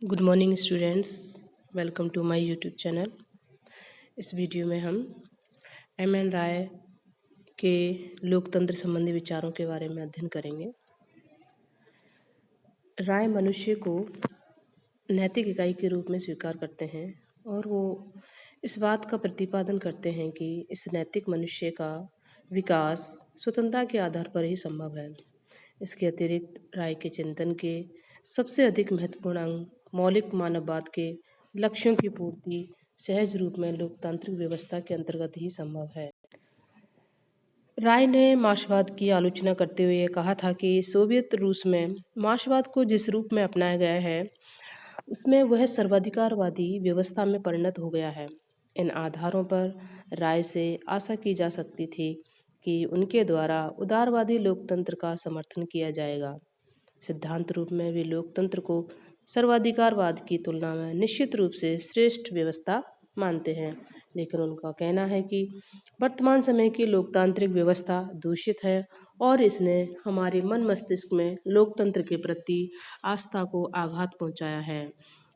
Good morning students, welcome to my YouTube channel. इस video में हम एम.एन. राय के लोकतंत्र संबंधी विचारों के बारे में अध्ययन करेंगे। राय मनुष्य को नैतिक इकाई के रूप में स्वीकार करते हैं और वो इस बात का प्रतिपादन करते हैं कि इस नैतिक मनुष्य का विकास स्वतंत्रता के आधार पर ही संभव है। इसके अतिरिक्त राय के चिंतन के सबसे अधिक महत्वपूर्ण अंग मौलिक मानववाद के लक्ष्यों की पूर्ति सहज रूप में लोकतांत्रिक व्यवस्था के अंतर्गत ही संभव है। राय ने मार्क्सवाद की आलोचना करते हुए कहा था कि सोवियत रूस में मार्क्सवाद को जिस रूप में अपनाया गया है उसमें वह सर्वाधिकारवादी व्यवस्था में परिणत हो गया है। इन आधारों पर राय से आशा की जा सकती थी कि उनके द्वारा उदारवादी लोकतंत्र का समर्थन किया जाएगा। सिद्धांत रूप में वे लोकतंत्र को सर्वाधिकारवाद की तुलना में निश्चित रूप से श्रेष्ठ व्यवस्था मानते हैं, लेकिन उनका कहना है कि वर्तमान समय की लोकतांत्रिक व्यवस्था दूषित है और इसने हमारे मन मस्तिष्क में लोकतंत्र के प्रति आस्था को आघात पहुंचाया है।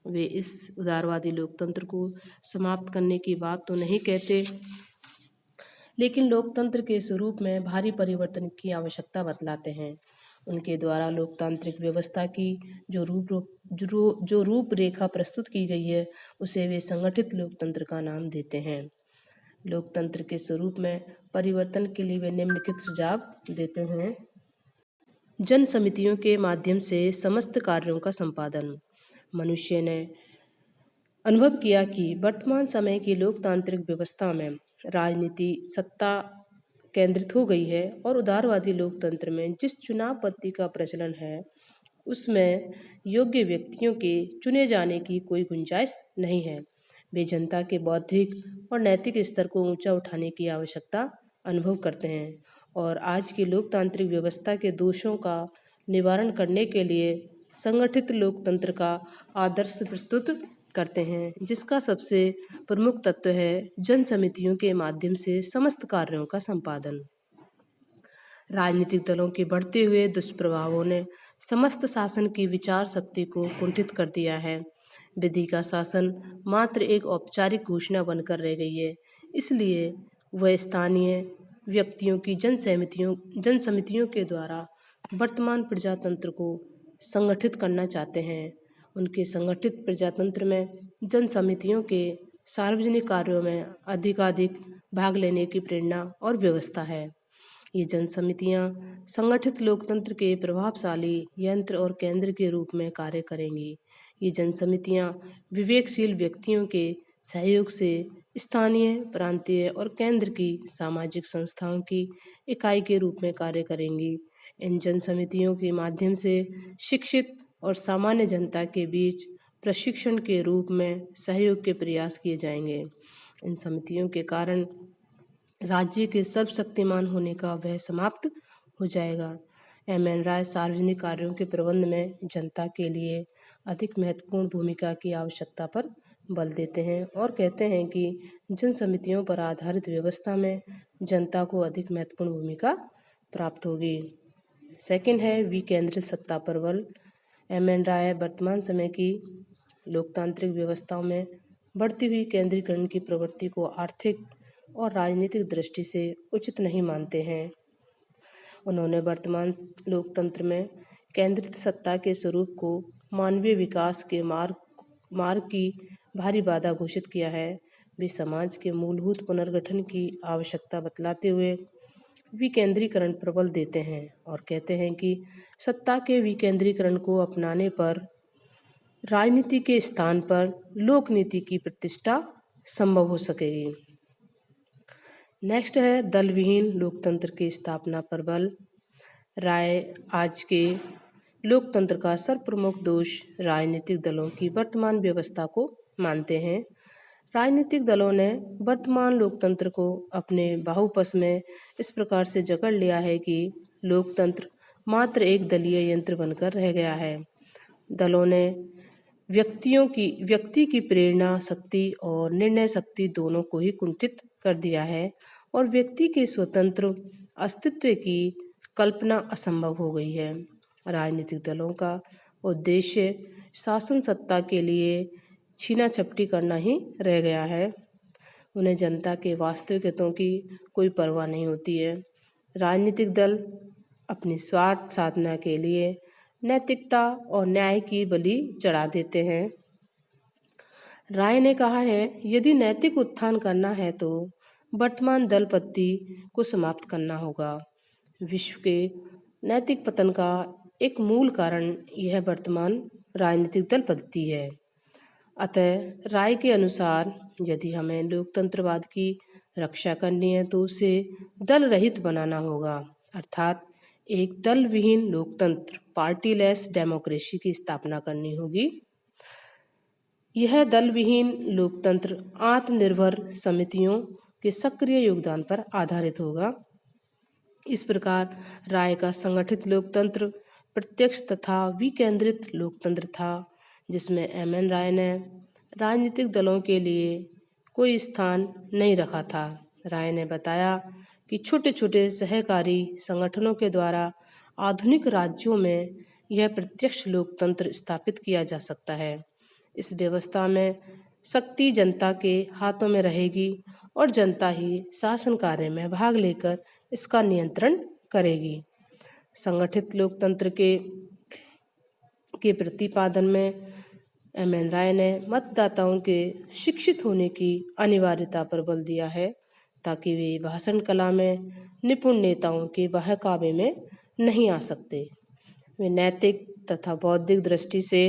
वे इस उदारवादी लोकतंत्र को समाप्त करने की बात तो नहीं कहते, लेकिन लोकतंत्र के स्वरूप में भारी परिवर्तन की आवश्यकता बतलाते हैं। उनके द्वारा लोकतांत्रिक व्यवस्था की जो रूपरेखा प्रस्तुत की गई है उसे वे संगठित लोकतंत्र का नाम देते हैं। लोकतंत्र के स्वरूप में परिवर्तन के लिए वे निम्नलिखित सुझाव देते हैं। जन समितियों के माध्यम से समस्त कार्यों का संपादन। मनुष्य ने अनुभव किया कि वर्तमान समय की लोकतांत्रिक व्यवस्था में राजनीति सत्ता केंद्रित हो गई है और उदारवादी लोकतंत्र में जिस चुनाव पद्धति का प्रचलन है उसमें योग्य व्यक्तियों के चुने जाने की कोई गुंजाइश नहीं है। वे जनता के बौद्धिक और नैतिक स्तर को ऊंचा उठाने की आवश्यकता अनुभव करते हैं और आज की लोकतांत्रिक व्यवस्था के दोषों का निवारण करने के लिए संगठित लोकतंत्र का आदर्श प्रस्तुत करते हैं, जिसका सबसे प्रमुख तत्व है जन समितियों के माध्यम से समस्त कार्यों का संपादन। राजनीतिक दलों के बढ़ते हुए दुष्प्रभावों ने समस्त शासन की विचार शक्ति को कुंठित कर दिया है। विधि का शासन मात्र एक औपचारिक घोषणा बनकर रह गई है, इसलिए वह स्थानीय व्यक्तियों की जन समितियों के द्वारा वर्तमान प्रजातंत्र को संगठित करना चाहते हैं। उनके संगठित प्रजातंत्र में जन समितियों के सार्वजनिक कार्यों में अधिकाधिक भाग लेने की प्रेरणा और व्यवस्था है। ये जन समितियां संगठित लोकतंत्र के प्रभावशाली यंत्र और केंद्र के रूप में कार्य करेंगी। ये जन समितियां विवेकशील व्यक्तियों के सहयोग से स्थानीय, प्रांतीय और केंद्र की सामाजिक संस्थाओं की इकाई के रूप में कार्य करेंगी। इन जन समितियों के माध्यम से शिक्षित और सामान्य जनता के बीच प्रशिक्षण के रूप में सहयोग के प्रयास किए जाएंगे। इन समितियों के कारण राज्य के सर्वशक्तिमान होने का वह समाप्त हो जाएगा। एम.एन. राय सार्वजनिक कार्यों के प्रबंध में जनता के लिए अधिक महत्वपूर्ण भूमिका की आवश्यकता पर बल देते हैं और कहते हैं कि जन समितियों पर आधारित व्यवस्था में जनता को अधिक महत्वपूर्ण भूमिका प्राप्त होगी। सेकंड है विकेंद्रित सत्ता पर बल। एम.एन. राय वर्तमान समय की लोकतांत्रिक व्यवस्थाओं में बढ़ती हुई केंद्रीकरण की प्रवृत्ति को आर्थिक और राजनीतिक दृष्टि से उचित नहीं मानते हैं। उन्होंने वर्तमान लोकतंत्र में केंद्रित सत्ता के स्वरूप को मानवीय विकास के मार्ग की भारी बाधा घोषित किया है। वे समाज के मूलभूत पुनर्गठन की आवश्यकता बतलाते हुए विकेंद्रीकरण पर बल देते हैं और कहते हैं कि सत्ता के विकेंद्रीकरण को अपनाने पर राजनीति के स्थान पर लोकनीति की प्रतिष्ठा संभव हो सकेगी। नेक्स्ट है दल विहीन लोकतंत्र की स्थापना पर बल। राय आज के लोकतंत्र का सर्वप्रमुख दोष राजनीतिक दलों की वर्तमान व्यवस्था को मानते हैं। राजनीतिक दलों ने वर्तमान लोकतंत्र को अपने बाहुपस में इस प्रकार से जकड़ लिया है कि लोकतंत्र मात्र एक दलीय यंत्र बनकर रह गया है। दलों ने व्यक्ति की प्रेरणा शक्ति और निर्णय शक्ति दोनों को ही कुंठित कर दिया है और व्यक्ति के स्वतंत्र अस्तित्व की कल्पना असंभव हो गई है। राजनीतिक दलों का उद्देश्य शासन सत्ता के लिए छीना झपटी करना ही रह गया है। उन्हें जनता के वास्तविक हितों की कोई परवाह नहीं होती है। राजनीतिक दल अपनी स्वार्थ साधना के लिए नैतिकता और न्याय की बलि चढ़ा देते हैं। राय ने कहा है, यदि नैतिक उत्थान करना है तो वर्तमान दल पद्धति को समाप्त करना होगा। विश्व के नैतिक पतन का एक मूल कारण यह वर्तमान राजनीतिक दल पद्धति है। अतः राय के अनुसार यदि हमें लोकतंत्रवाद की रक्षा करनी है तो उसे दल रहित बनाना होगा, अर्थात एक दल विहीन लोकतंत्र, पार्टीलेस डेमोक्रेसी की स्थापना करनी होगी। यह दल विहीन लोकतंत्र आत्मनिर्भर समितियों के सक्रिय योगदान पर आधारित होगा। इस प्रकार राय का संगठित लोकतंत्र प्रत्यक्ष तथा विकेंद्रित लोकतंत्र था, जिसमें एम.एन. राय ने राजनीतिक दलों के लिए कोई स्थान नहीं रखा था। राय ने बताया कि छोटे छोटे सहकारी संगठनों के द्वारा आधुनिक राज्यों में यह प्रत्यक्ष लोकतंत्र स्थापित किया जा सकता है। इस व्यवस्था में शक्ति जनता के हाथों में रहेगी और जनता ही शासन कार्य में भाग लेकर इसका नियंत्रण करेगी। संगठित लोकतंत्र के प्रतिपादन में एम.एन. राय ने मतदाताओं के शिक्षित होने की अनिवार्यता पर बल दिया है, ताकि वे भाषण कला में निपुण नेताओं के बहकावे में नहीं आ सकते। वे नैतिक तथा बौद्धिक दृष्टि से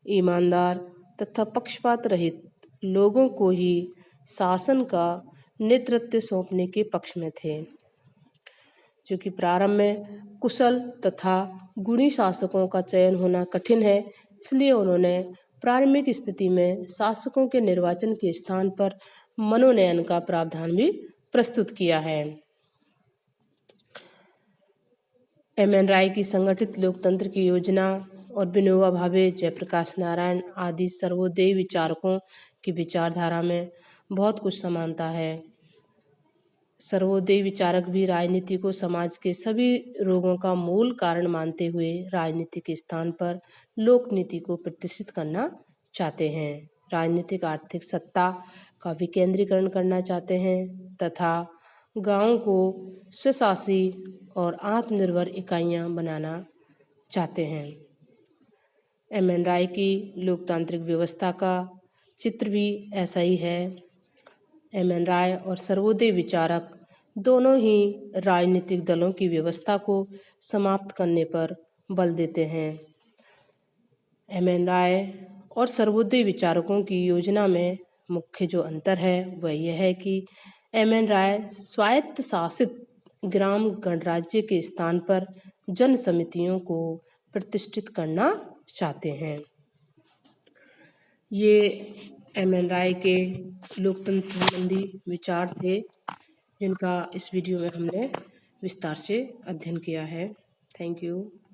ईमानदार तथा पक्षपात रहित लोगों को ही शासन का नेतृत्व सौंपने के पक्ष में थे। चूँकि प्रारंभ में कुशल तथा गुणी शासकों का चयन होना कठिन है, इसलिए उन्होंने प्रारंभिक स्थिति में शासकों के निर्वाचन के स्थान पर मनोनयन का प्रावधान भी प्रस्तुत किया है। एम.एन. राय की संगठित लोकतंत्र की योजना और विनोबा भावे, जयप्रकाश नारायण आदि सर्वोदयी विचारकों की विचारधारा में बहुत कुछ समानता है। सर्वोदयी विचारक भी राजनीति को समाज के सभी रोगों का मूल कारण मानते हुए राजनीति के स्थान पर लोकनीति को प्रतिष्ठित करना चाहते हैं। राजनीतिक आर्थिक सत्ता का विकेंद्रीकरण करना चाहते हैं तथा गांवों को स्वशासी और आत्मनिर्भर इकाइयां बनाना चाहते हैं। एम.एन. राय की लोकतांत्रिक व्यवस्था का चित्र भी ऐसा ही है। एम.एन. राय और सर्वोदय विचारक दोनों ही राजनीतिक दलों की व्यवस्था को समाप्त करने पर बल देते हैं। एम.एन. राय और सर्वोदय विचारकों की योजना में मुख्य जो अंतर है वह यह है कि एम.एन. राय स्वायत्त शासित ग्राम गणराज्य के स्थान पर जन समितियों को प्रतिष्ठित करना चाहते हैं। ये एम.एन. राय के लोकतंत्र संबंधी विचार थे, जिनका इस वीडियो में हमने विस्तार से अध्ययन किया है। Thank you.